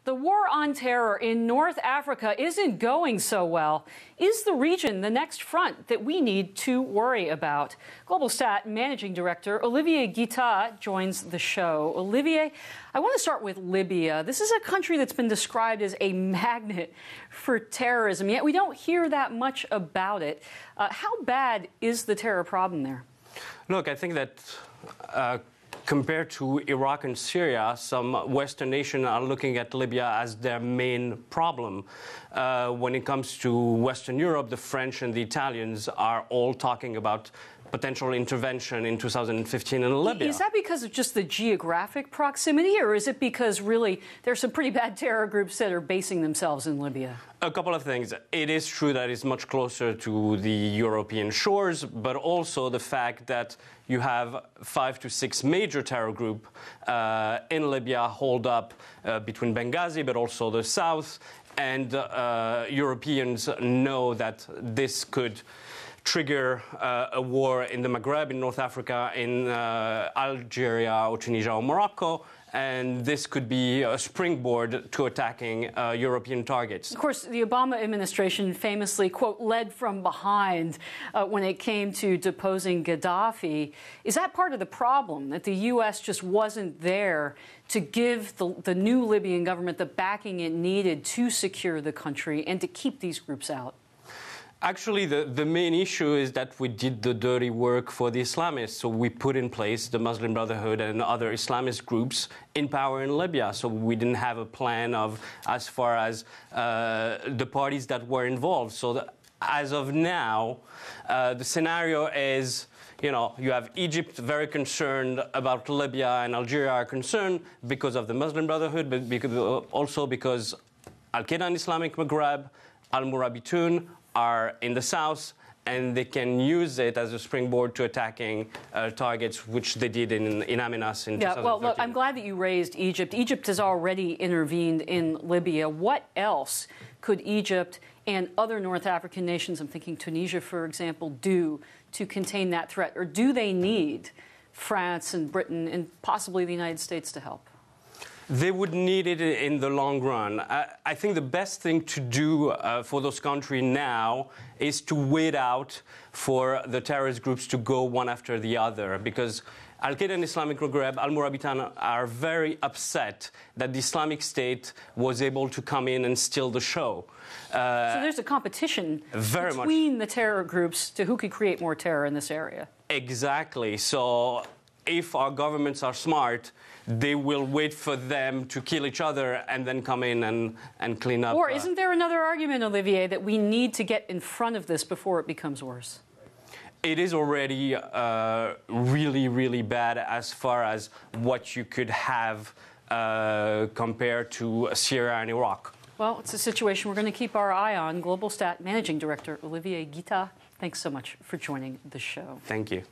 The war on terror in North Africa isn't going so well. Is the region the next front that we need to worry about? Global Stat Managing Director Olivier Guitat joins the show. Olivier, I want to start with Libya. This is a country that's been described as a magnet for terrorism, yet we don't hear that much about it. How bad is the terror problem there? Look, I think that compared to Iraq and Syria, some Western nations are looking at Libya as their main problem. When it comes to Western Europe, the French and the Italians are all talking about potential intervention in 2015 in Libya. Is that because of just the geographic proximity, or is it because really there's some pretty bad terror groups that are basing themselves in Libya? A couple of things. It is true that it's much closer to the European shores, but also the fact that you have 5 to 6 major terror groups in Libya hold up between Benghazi, but also the south, and Europeans know that this could trigger a war in the Maghreb, in North Africa, in Algeria or Tunisia or Morocco, and this could be a springboard to attacking European targets. Of course, the Obama administration famously, quote, led from behind when it came to deposing Gaddafi. Is that part of the problem, that the U.S. just wasn't there to give the new Libyan government the backing it needed to secure the country and to keep these groups out? Actually, the main issue is that we did the dirty work for the Islamists. So we put in place the Muslim Brotherhood and other Islamist groups in power in Libya. So we didn't have a plan of as far as the parties that were involved. So as of now, the scenario is, you have Egypt very concerned about Libya, and Algeria are concerned because of the Muslim Brotherhood, but also because Al-Qaeda and Islamic Maghreb, Al-Murabitun, are in the south, and they can use it as a springboard to attacking targets, which they did in Amenas in 2013. Well, look, I'm glad that you raised Egypt. Egypt has already intervened in Libya. What else could Egypt and other North African nations, I'm thinking Tunisia, for example, do to contain that threat? Or do they need France and Britain and possibly the United States to help? They would need it in the long run. I think the best thing to do for those countries now is to wait out for the terrorist groups to go one after the other, because Al-Qaeda and Islamic Maghreb, Al-Murabitan, are very upset that the Islamic State was able to come in and steal the show. So there's a competition between the terror groups to who could create more terror in this area. Exactly. So if our governments are smart, they will wait for them to kill each other and then come in and clean up. Or isn't there another argument, Olivier, that we need to get in front of this before it becomes worse? It is already really, really bad as far as what you could have compared to Syria and Iraq. Well, it's a situation we're going to keep our eye on. Global Stat Managing Director Olivier Guitat, thanks so much for joining the show. Thank you.